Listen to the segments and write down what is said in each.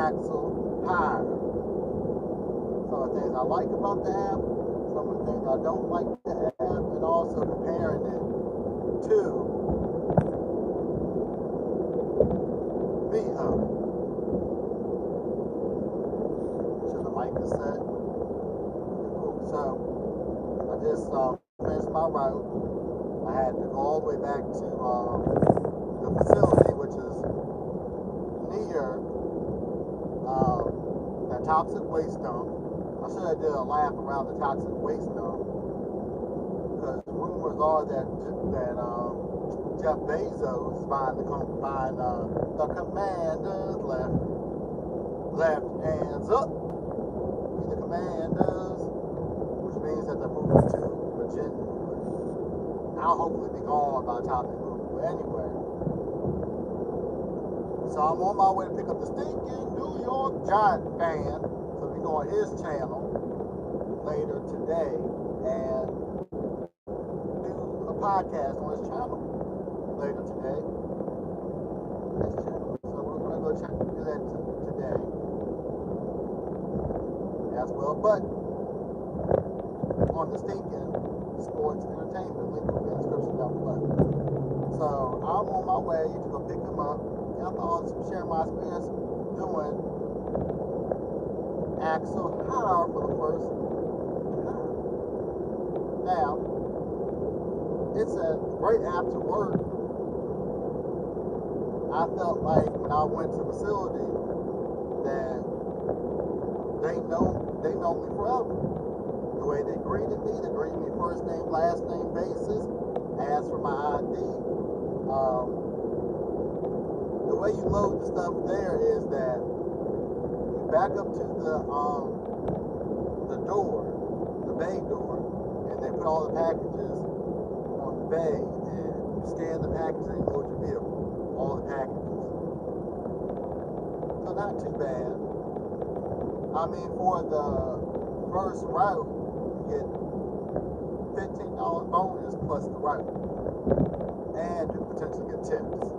AxleHire. Some of the things I like about the app, some of the things I don't like the app, and also comparing it to Veho. Should the mic is set? Cool. So I just finished my route. I had to go all the way back to the facility, which is near that toxic waste dump. I should have did a lap around the toxic waste dump, because rumors are that Jeff Bezos is buying the Commanders. Left hands up. The Commanders, which means that they're moving to Virginia. I'll hopefully be gone by the time they move. But anyway, so I'm on my way to pick up the stinking New York Giant fan. So we go on his channel later today and do a podcast on his channel later today. His channel. So we're gonna go check do that today as well. But on the stinking sports entertainment, link will be in the description down below. So I'm on my way to go pick him up. And I thought I'd share my experience doing AxleHire for the first time. Now, it's a great app to work. I felt like when I went to the facility that they know me forever. The way they greeted me first name, last name basis, asked for my ID. The way you load the stuff there is that you back up to the door, the bay door, and they put all the packages on the bay, and you scan the package and you load your vehicle, all the packages. So not too bad. I mean, for the first route, you get $15 bonus plus the route, and you potentially get tips.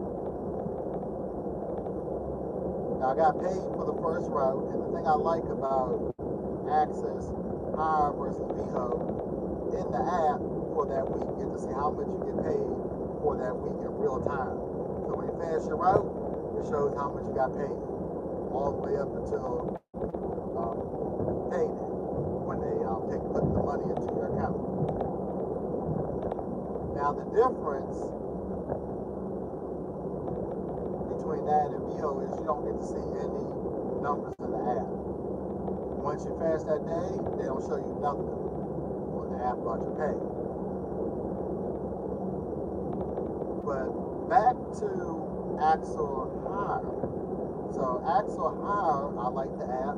Now I got paid for the first route, and the thing I like about AxleHire versus Veho, in the app for that week, you get to see how much you get paid for that week in real time. So when you finish your route, it shows how much you got paid, all the way up until payday, when they put the money into your account. Now the difference between that and Veho is you don't get to see any numbers in the app. Once you finish that day, they don't show you nothing on the app about your pay. But back to AxleHire. So AxleHire, I like the app.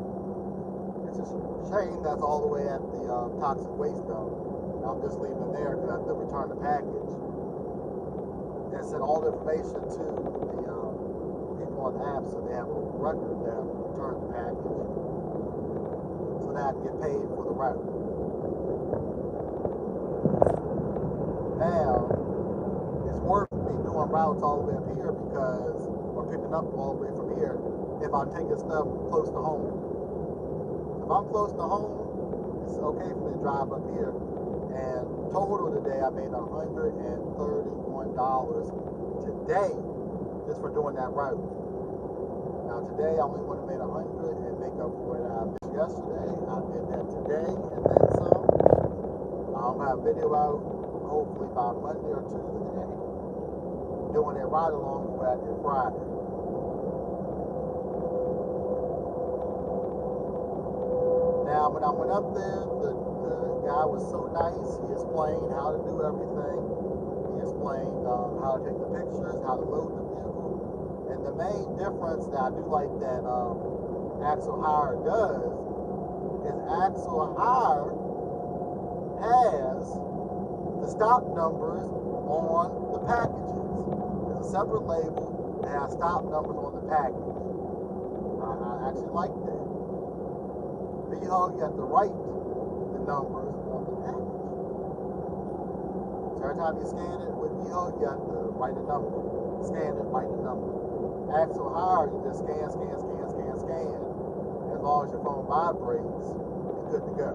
It's a shame that's all the way at the toxic waste dump. I'm just leaving it there because I have to return the package. And send all the information to the people on the app so they have a record that I returned the package, so that I can get paid for the route. Now, it's worth me doing routes all the way up here because, or picking up all the way from here, if I'm taking stuff close to home. If I'm close to home, it's okay for me to drive up here. And total today, I made $131 today just for doing that route. Now today, I only would have made $100 and make up for what I missed yesterday. I did that today and then some. I'll have a video out hopefully by Monday or Tuesday, doing it right along the way I did Friday. Now, when I went up there, the guy was so nice. He explained how to do everything. He explained how to take the pictures, how to load the vehicle. And the main difference that I do like that AxleHire does is AxleHire has the stop numbers on the packages. There's a separate label that has stop numbers on the package. I actually like that. Veho, you have to write the numbers on the package. So every time you scan it with Veho, you have to write a number. Scan it, write the number. AxleHire, you just scan, scan. As long as your phone vibrates, you're good to go.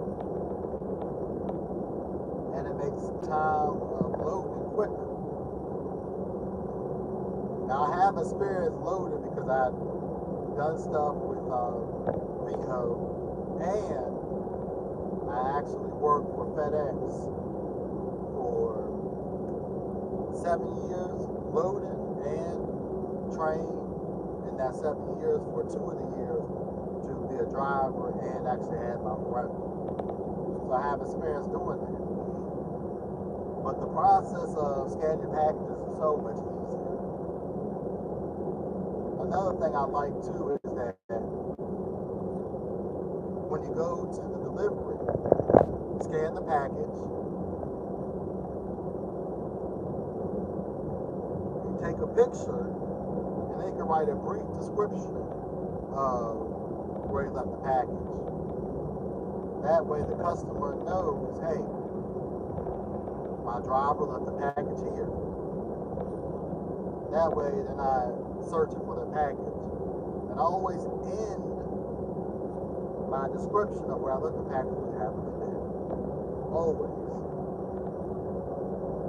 And it makes time of loading quicker. Now, I have experience loading because I've done stuff with Veho, and I actually worked for FedEx for 7 years, loaded and trained in that 7 years for 2 of the years to be a driver and actually had my route. So I have experience doing that. But the process of scanning packages is so much easier. Another thing I like too is that when you go to the delivery, scan the package, you take a picture, and they can write a brief description of where you left the package. That way the customer knows, hey, my driver left the package here. That way they're not searching for the package. And I always end my description of where I left the package with having it there. Always.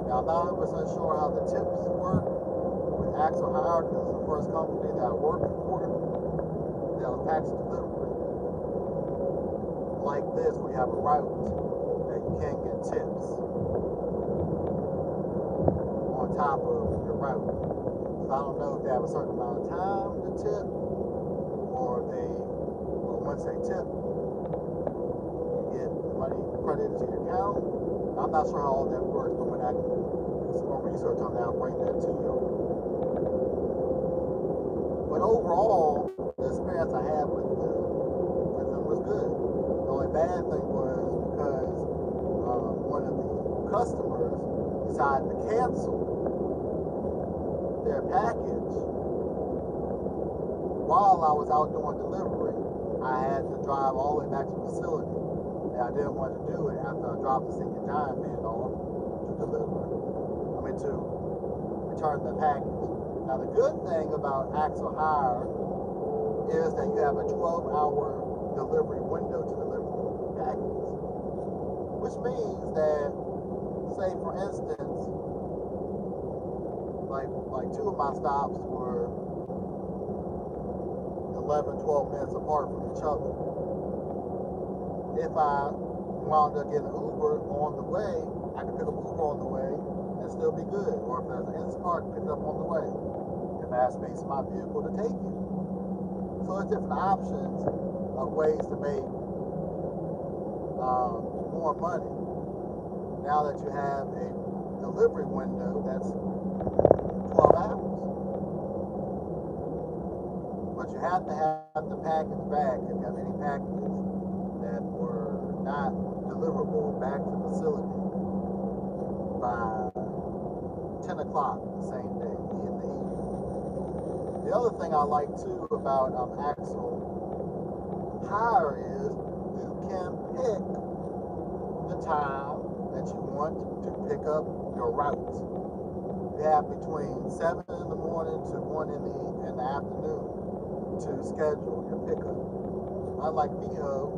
Now, I'm not 100% sure how the tips work with AxleHire because it's the first company that I worked for that was package delivery. Like this, where you have a route that you can get tips on top of your route. So I don't know if they have a certain amount of time to tip, or if they, well, once they tip, you get the money credited to your account. I'm not sure how all that works, but when I do some more research on that, I'll bring that to you. But overall, the experience I had with them was good. The only bad thing was because one of the customers decided to cancel their package while I was out doing delivery. I had to drive all the way back to the facility, and I didn't want to do it after I dropped the sinking giant man off to deliver. To return the package. Now, the good thing about AxleHire is that you have a 12-hour delivery window to deliver packages, which means that, say for instance, like 2 of my stops were 11-12 minutes apart from each other. If I wound up getting an Uber on the way, I could pick up Uber on the way and still be good. Or if there's an Instacart, pick it up on the way if I have space in my vehicle to take you. So there's different options of ways to make more money now that you have a delivery window that's 12 hours. But you have to have the package back if you have any packages that were not deliverable back to the facility by 10 o'clock the same day in the evening. The other thing I like too about AxleHire is you can pick the time that you want to pick up your route. You have between 7 in the morning to 1 in the afternoon to schedule your pickup. Unlike Veho,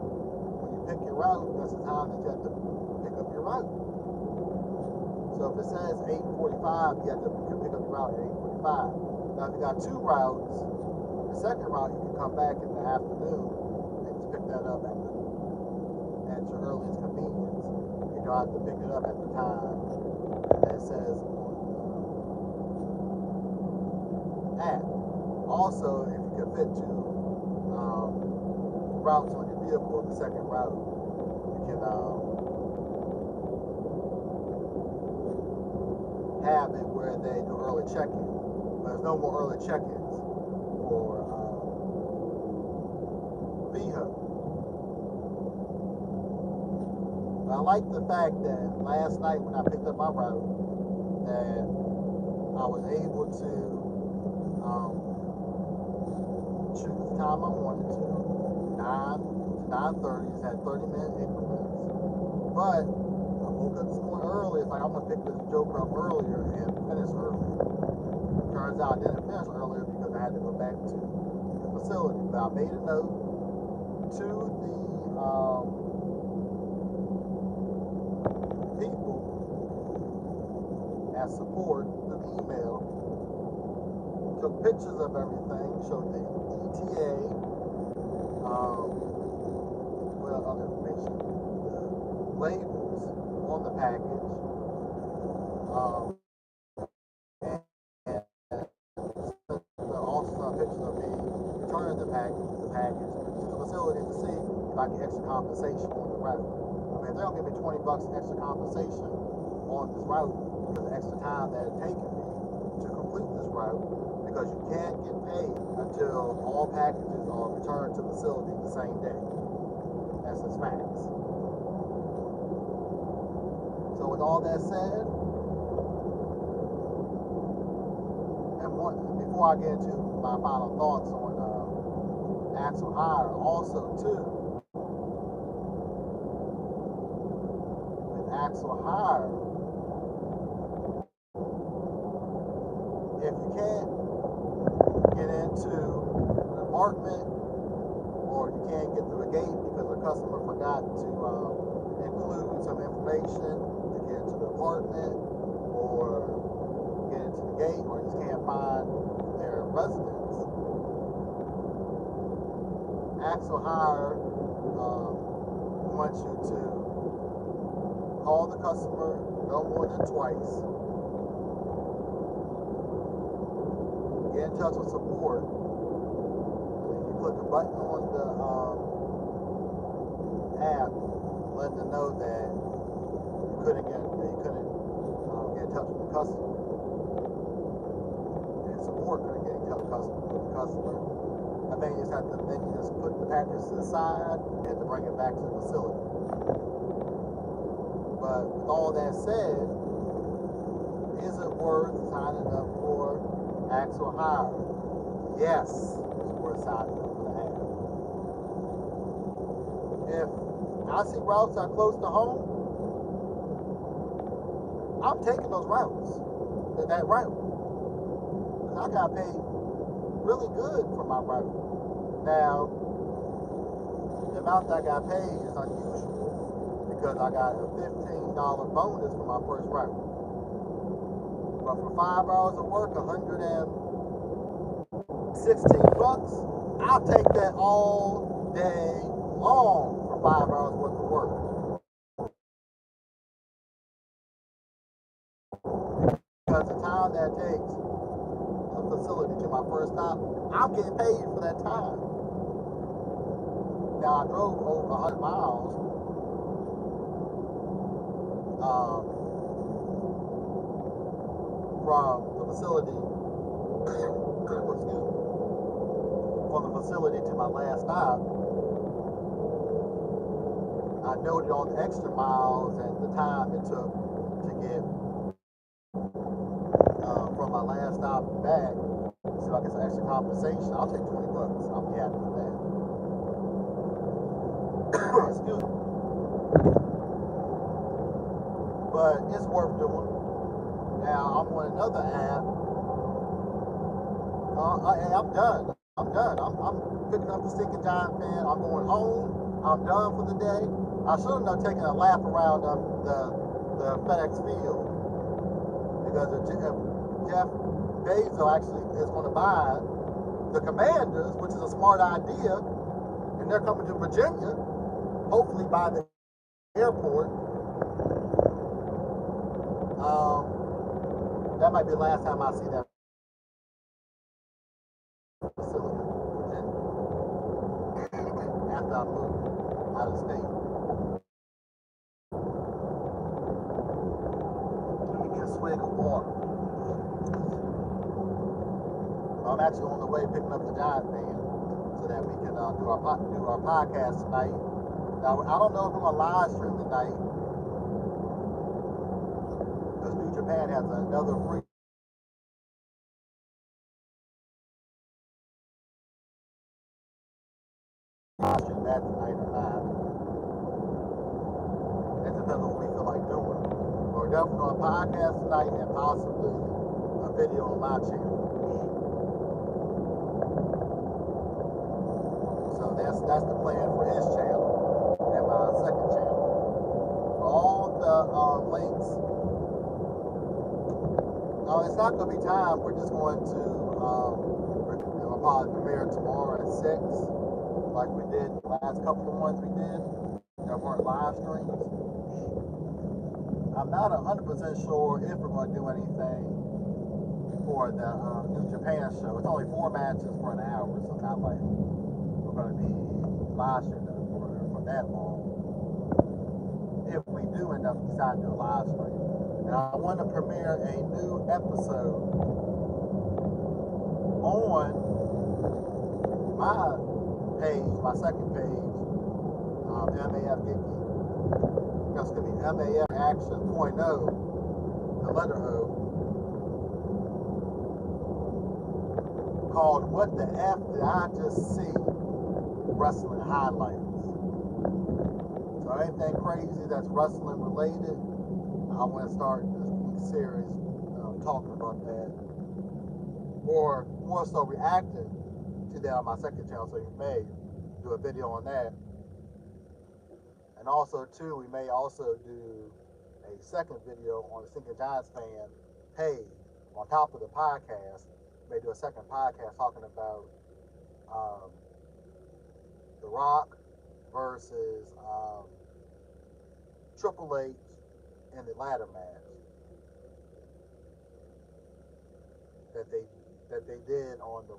when you pick your route, that's the time that you have to pick up your route. So if it says 8:45, you have to pick up your route at 8:45. Now, if you got 2 routes, the second route you can come back in the afternoon and just pick that up at your earliest convenience. You don't have to pick it up at the time that it says on the app. Also, if you can fit 2 routes on your vehicle, the second route, you can have it where they do early check-in. But there's no more early check-ins for Veho. I like the fact that last night when I picked up my route, that I was able to choose the time I wanted to, 9 to 9:30, just had 30-minute increments. But I woke up this morning early. It's like I'm gonna pick this joker up earlier and finish earlier. Turns out I didn't finish earlier because I had to go back to facility. But I made a note to the people at support through the email, took pictures of everything, showed the ETA, what other information, the labels on the package, and also some pictures of me returning the package to the facility to see if I get extra compensation on the route. I mean, if they're gonna give me $20 extra compensation on this route for the extra time that it's taken me to complete this route, because you can't get paid until all packages are returned to the facility the same day. That's just facts. So with all that said, and before I get into my final thoughts on AxleHire, also too, with AxleHire, if you can't get into an apartment, or you can't get through a gate because a customer forgot to include some information to get into the apartment, or get into the gate, or just can't find their residence, AxleHire wants you to call the customer no more than twice, get in touch with support, and you click a button on the app, letting them know that you couldn't get in touch with the customer, and support couldn't get in touch with the customer. And then you just put the package to the side and to bring it back to the facility. But with all that said, is it worth signing up for AxleHire? Yes, it's worth signing up for the app. If I see routes that are close to home, I'm taking those routes, that route. I got paid really good for my route. Now, the amount that I got paid is unusual because I got a $15 bonus for my first route. But for 5 hours of work, $116, I'll take that all day long for 5 hours worth of work. Because the time that it takes the facility to my first stop, I'm getting paid for that time. Now, I drove over 100 miles from the facility, from the facility to my last stop. I noted all the extra miles and the time it took to get from my last stop back. So I get some extra compensation. I'll take $20. I'll be happy with that. Excuse me. But it's worth doing. Now I'm on another app. I'm done. I'm picking up the stinking giant fan. I'm going home. I'm done for the day. I should have taken a lap around the FedEx field, because if Jeff Veho actually is going to buy the Commanders, which is a smart idea, and they're coming to Virginia, hopefully by the airport. That might be the last time I see that facility, Virginia, after I move out of state. Let me get a swig of water. I'm actually on the way picking up the giant fan so that we can do our podcast tonight. Now, I don't know if I'm going to live stream tonight, because New Japan has another free live stream that tonight or not. It depends on what we feel like doing. But we're definitely on a podcast tonight and possibly a video on my channel. that's the plan for his channel and my second channel. All the links. It's not going to be time. We're just going to we'll probably premiere tomorrow at 6, like we did the last couple of ones we did that weren't live streams. I'm not 100% sure if we're going to do anything for the New Japan show. It's only 4 matches for an hour, so it's not like we're going to be live streaming for that long. If we do end up deciding to do a live stream. Now, I want to premiere a new episode on my page, my second page, MAF GigEcon. That's going to be MAF Action .0, the letter O, called What the F Did I Just See? Wrestling Highlights. So anything crazy that's wrestling related, I want to start this series talking about that, or more so reacting to that on my second channel. So you may do a video on that, and also too, we may also do a second video on the Sinking Giants fan page on top of the podcast. We may do a second podcast talking about The Rock versus Triple H in the ladder match that they did on the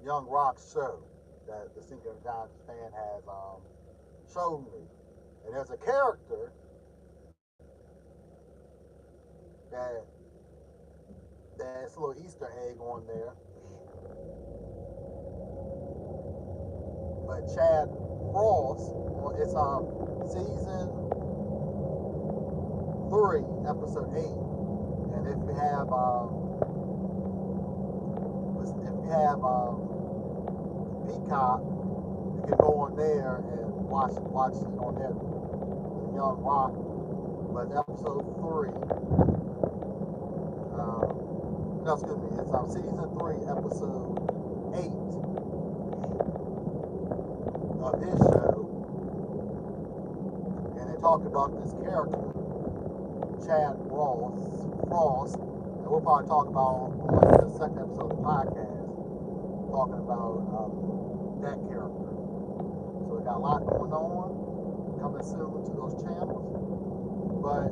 Young Rock show that the Sinking Giants fan has showed me. And there's a character that's a little Easter egg on there. But Chad Frost, it's season 3, episode 8. And if you have Peacock, you can go on there and watch it on there. The Young Rock, but episode 3. No, excuse me. It's season 3, episode 8 of his show, and they talk about this character, Chad Frost, and we'll probably talk about on the second episode of the podcast, talking about that character. So we got a lot going on, coming soon to those channels. But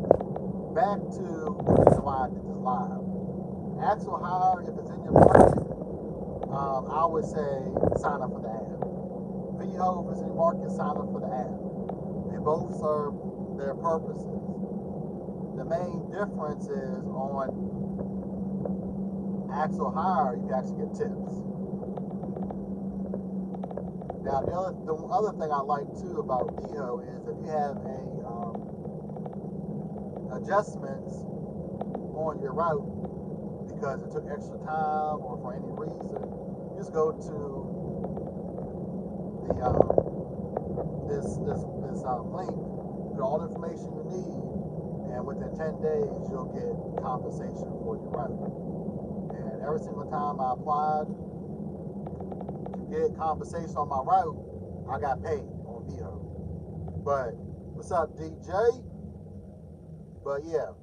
back to the reason why I did this live. AxleHire, if it's in your market, I would say sign up for the app. Veho, if it's in your market, sign up for the app. They both serve their purposes. The main difference is on AxleHire, you can actually get tips. Now, the other thing I like too about Veho is if you have adjustments on your route because it took extra time or for any reason, just go to the this link, put all the information you need, and within 10 days you'll get compensation for your route. And every single time I applied to get compensation on my route, I got paid on Veho. But what's up, DJ? But yeah,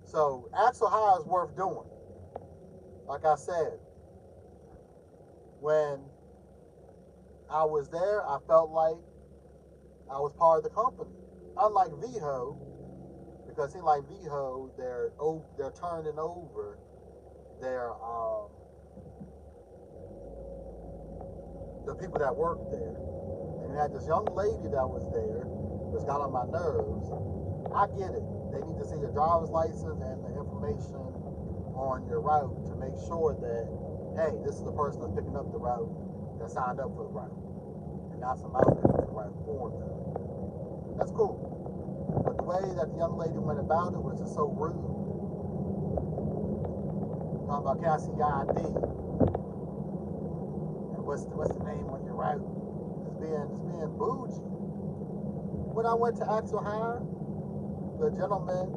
so AxleHire is worth doing. Like I said, when I was there, I felt like I was part of the company. Unlike Veho, because Veho, they're turning over their the people that work there. And you had this young lady that was there, which got on my nerves. I get it. They need to see your driver's license and the information on your route to make sure that, hey, this is the person that's picking up the route that signed up for the route, and not somebody picking up the route for them. That's cool. But the way that the young lady went about it was just so rude. Talking about, can I see your ID? And what's the name on your route? Just being bougie. When I went to AxleHire, the gentleman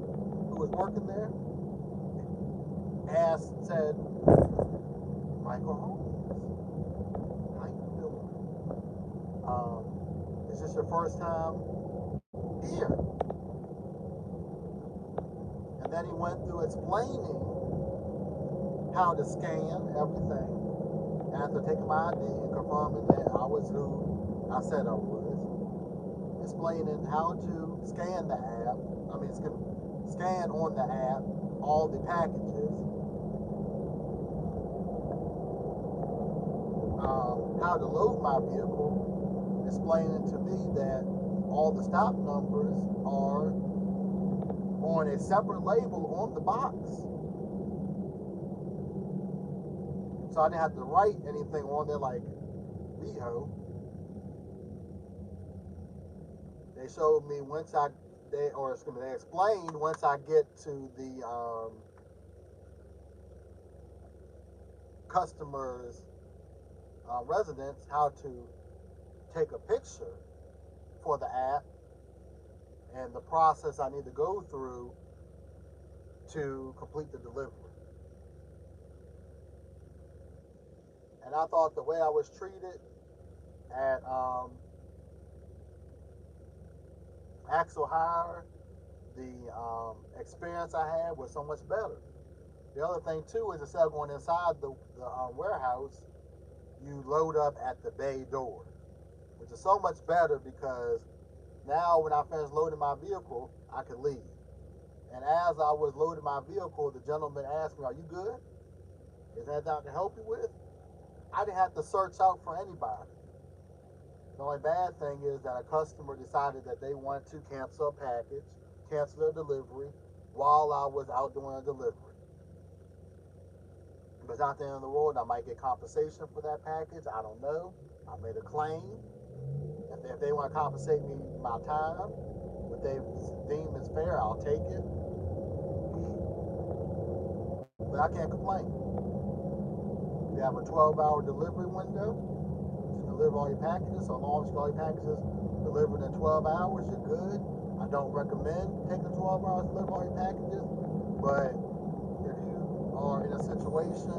who was working there said, Michael Holmes, how you Is this your first time here? And then he went through explaining how to scan everything after taking my ID and confirming that I was who I said I was. Explaining how to scan the app. I mean, scan on the app all the packages. How to load my vehicle. Explaining to me that all the stop numbers are on a separate label on the box. So I didn't have to write anything on there like Veho. They showed me they explained once I get to the customer's residence how to take a picture for the app and the process I need to go through to complete the delivery. And I thought the way I was treated at AxleHire, the experience I had was so much better. The other thing too is instead of going inside the warehouse, you load up at the bay door, which is so much better because now when I finish loading my vehicle, I can leave. And as I was loading my vehicle, the gentleman asked me, "Are you good? Is there anything I can help you with?" I didn't have to search out for anybody. The only bad thing is that a customer decided that they wanted to cancel a package, cancel their delivery while I was out doing a delivery. But it's not the end of the world. I might get compensation for that package. I don't know. I made a claim. If they want to compensate me my time, what they deem is fair, I'll take it. But I can't complain. You have a 12-hour delivery window to deliver all your packages. So long as you get all your packages delivered in 12 hours, you're good. I don't recommend taking 12 hours to deliver all your packages. But if you are in a situation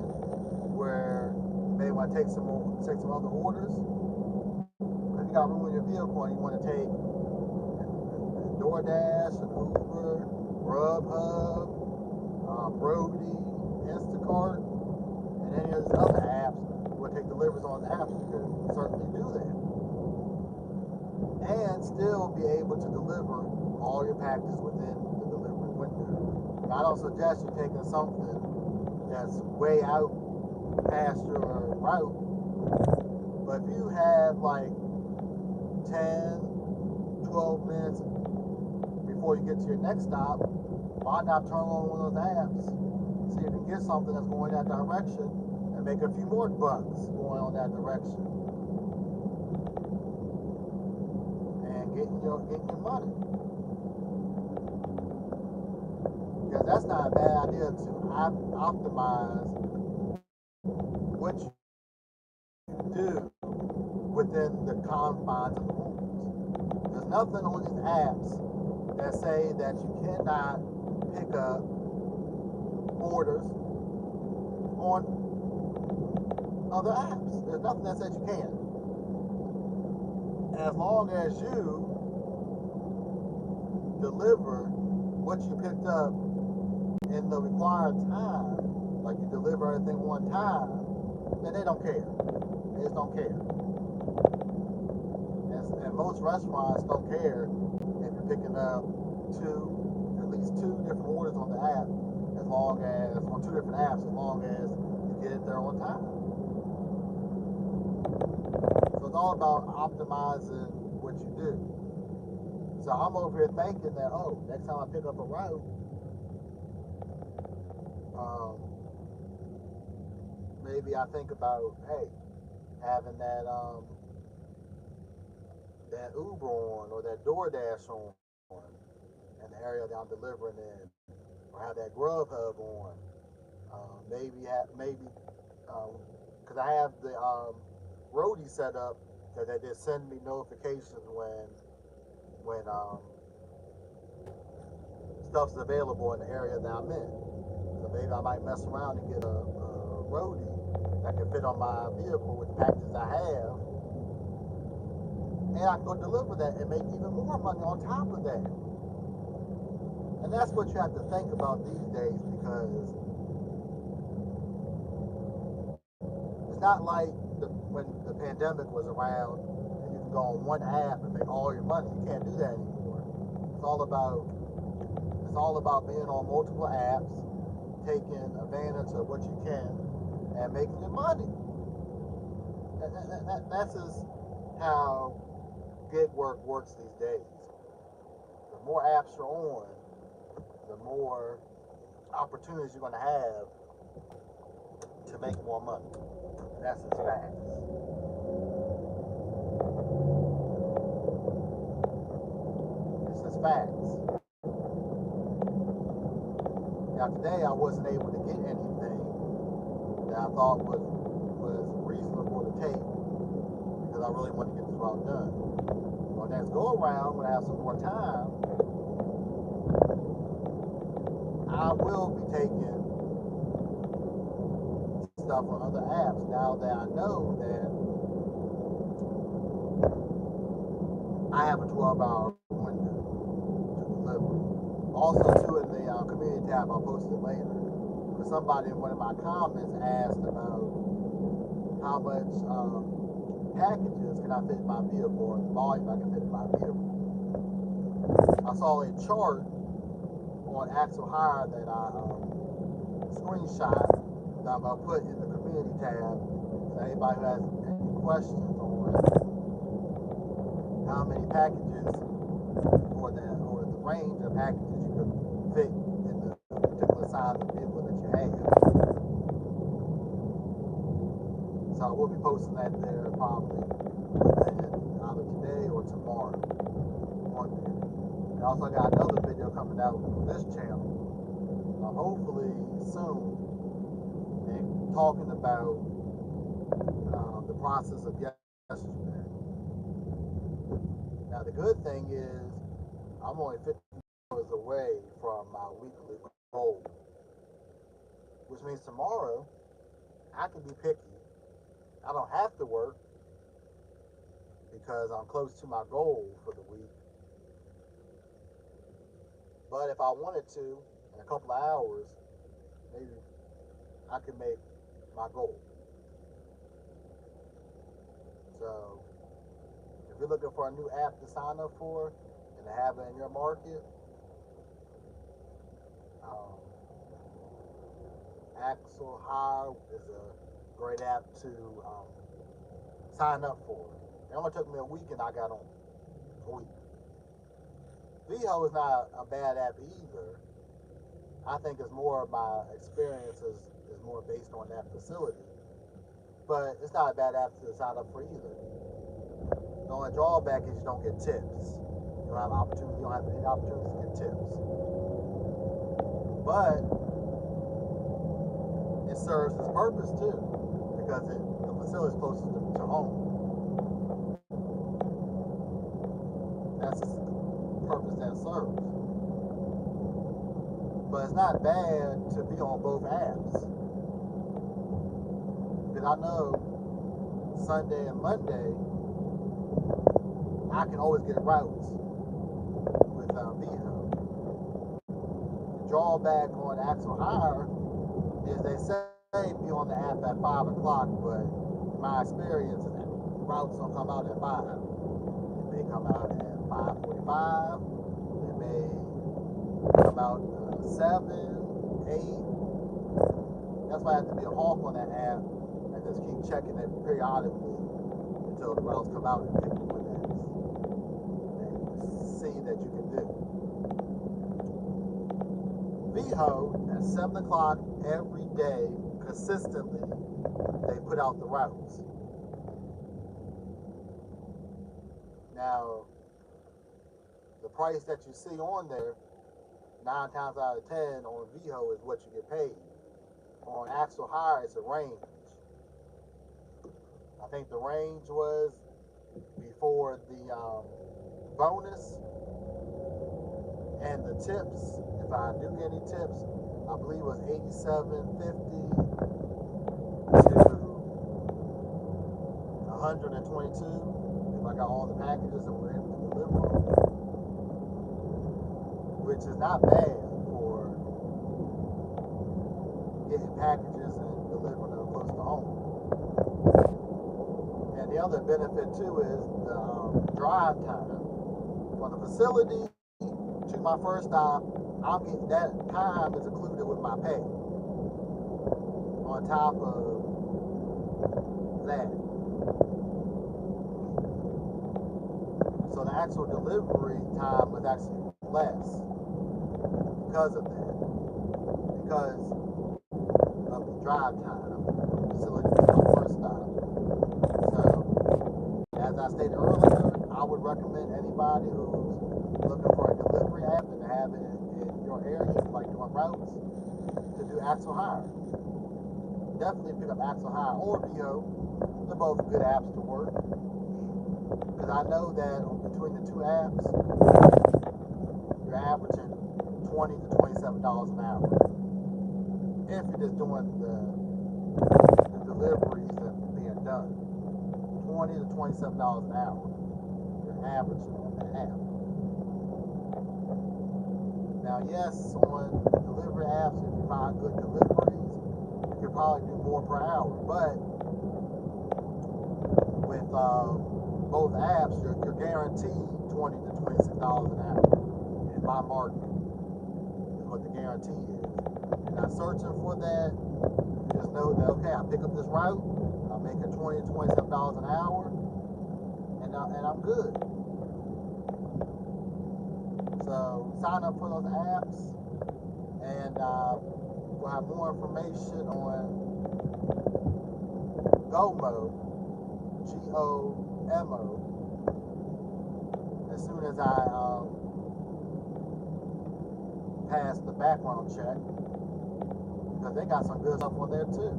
where you may want to take some other orders, if you got room in your vehicle and you want to take DoorDash, an Uber, Grubhub, Roadie, Instacart, and any of these other apps, will take deliveries on the apps, you can certainly do that. And still be able to deliver all your packages within the delivery window. Now, I don't suggest you taking something that's way out past your route, but if you have like 10, 12 minutes before you get to your next stop, why not turn on one of those apps, see if you can get something that's going that direction, and make a few more bucks going on that direction, and getting your money. Because that's not a bad idea to optimize what you do within the confines of the rules. There's nothing on these apps that say that you cannot pick up orders on other apps. There's nothing that says you can. As long as you deliver what you picked up in the required time, like you deliver everything on time, then they don't care. They just don't care. And most restaurants don't care if you're picking up at least two different orders on the app, as long as, on two different apps, as long as you get it there on time. So it's all about optimizing what you do. So I'm over here thinking that, oh, next time I pick up a route, maybe I think about, hey, having that Uber on or that DoorDash on in the area that I'm delivering in, or have that Grubhub on. Maybe because I have the Roadie set up that they just send me notifications when stuff's available in the area that I'm in. So maybe I might mess around and get a Roadie that can fit on my vehicle with the packages I have, and I can go deliver that and make even more money on top of that. And that's what you have to think about these days, because it's not like when the pandemic was around and you can go on one app and make all your money. You can't do that anymore. It's all about being on multiple apps, taking advantage of what you can, and making your money. That's just how gig work works these days. The more apps you're on, the more opportunities you're going to have to make more money. And that's just facts. It's just facts. Now today I wasn't able to get anything that I thought was reasonable to take, because I really want to get this route done. On next go around, when I have some more time, I will be taking stuff on other apps now that I know that I have a 12-hour window to deliver. Also, too, in the community tab, I'll post it later, because somebody in one of my comments asked about how much packages can I fit in my vehicle, or the volume I can fit in my vehicle. I saw a chart on AxleHire that I screenshot that I'm going to put in the community tab. So anybody who has any questions on how many packages or the range of packages you can fit in the particular size of vehicle that you have. So I will be posting that there probably either today or tomorrow on there. And also I got another video coming out on this channel, hopefully soon, and talking about the process of yesterday. Now the good thing is I'm only 50 hours away from my weekly goal, which means tomorrow I can be picky. I don't have to work because I'm close to my goal for the week. But if I wanted to, in a couple of hours, maybe I can make my goal. So if you're looking for a new app to sign up for and to have it in your market, AxleHire is a great app to sign up for. It only took me a week and I got on. A week. Veho is not a bad app either. I think it's more of my experience is more based on that facility. But it's not a bad app to sign up for either. The only drawback is you don't get tips. You don't have any opportunities to get tips. But it serves its purpose too, because the facility is closest to home. That's the purpose that it serves. But it's not bad to be on both apps, because I know Sunday and Monday I can always get routes with Veho. The drawback on AxleHire is they say be on the app at 5 o'clock, but my experience is that routes don't come out at 5. They may come out at 5:45. They may come out 7, 8. That's why I have to be a hawk on that app and just keep checking it periodically until the routes come out and pick the one and see that you can do. Veho at 7 o'clock every day, consistently, they put out the routes. Now, the price that you see on there, 9 times out of 10 on Veho is what you get paid. On AxleHire, it's a range. I think the range was before the bonus and the tips. If I do get any tips, I believe it was $87.50 to $122, if I I got all the packages and we're able to deliver them, which is not bad for getting packages and delivering them close to home. And the other benefit too is the drive time. From the facility to my first stop, I'm getting that time is included with my pay. On top of that, so the actual delivery time was actually less because of that, because of the drive time, facility to my first stop. So, as I stated earlier, I would recommend anybody who's looking for a delivery app and to have it in your area, like doing routes, to do AxleHire. Definitely pick up AxleHire or Veho. They're both good apps to work. Because I know that between the two apps, you're averaging $20 to $27 an hour. If you're just doing the deliveries that are being done. $20 to $27 an hour. You're averaging on that app. Now, yes, on delivery apps, if you find good deliveries, you could probably do more per hour. But with both apps, you're guaranteed $20 to $26 an hour. In my market is what the guarantee is. You're not searching for that. You just know that, okay, I pick up this route, I'm making $20 to $27 an hour, and I'm good. So sign up for those apps, and we'll have more information on GOMO, GOMO, as soon as I pass the background check, because they got some good stuff on there too.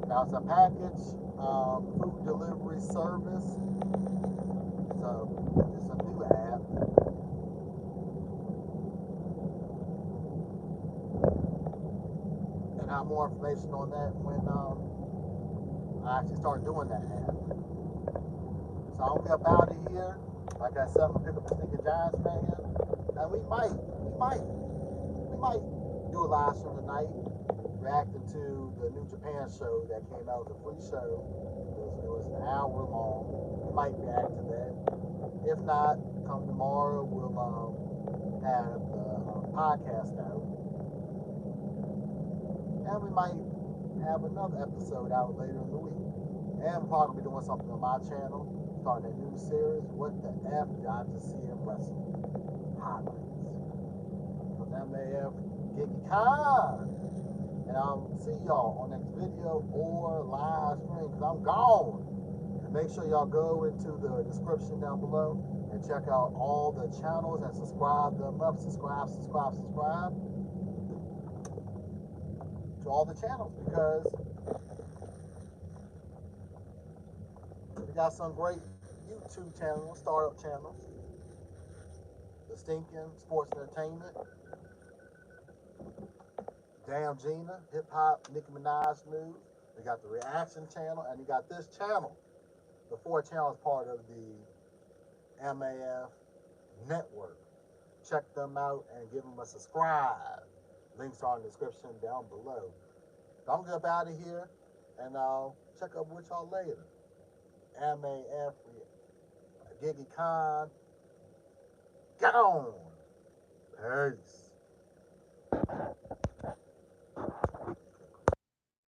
Now it's a package food delivery service, so it's a new app. And I have more information on that when I actually start doing that app. So I'm gonna be up out of here. Like I said, I'm gonna pick up the Stinking Giants fan, and we might do a live stream tonight, reacting to the New Japan show that came out. It was a free show. It was an hour long. We might react to that. If not, come tomorrow, we'll have the podcast out. And we might have another episode out later in the week. And we're probably going to be doing something on my channel, starting a new series, What the F Did I Just See in Wrestling? Highlights. From MAF GigEcon. And I'll see y'all on next video or live stream, because I'm gone. And make sure y'all go into the description down below and check out all the channels and subscribe them up. Subscribe to all the channels, because we got some great YouTube channels, startup channels. The Stinking Sports Entertainment, Damn Gina, Hip Hop, Nicki Minaj News. We got the Reaction channel, and you got this channel. The 4 channels part of the MAF network. Check them out and give them a subscribe. Links are in the description down below. So I'm gonna get up out of here, and I'll check up with y'all later. MAF GigEcon gone. Peace.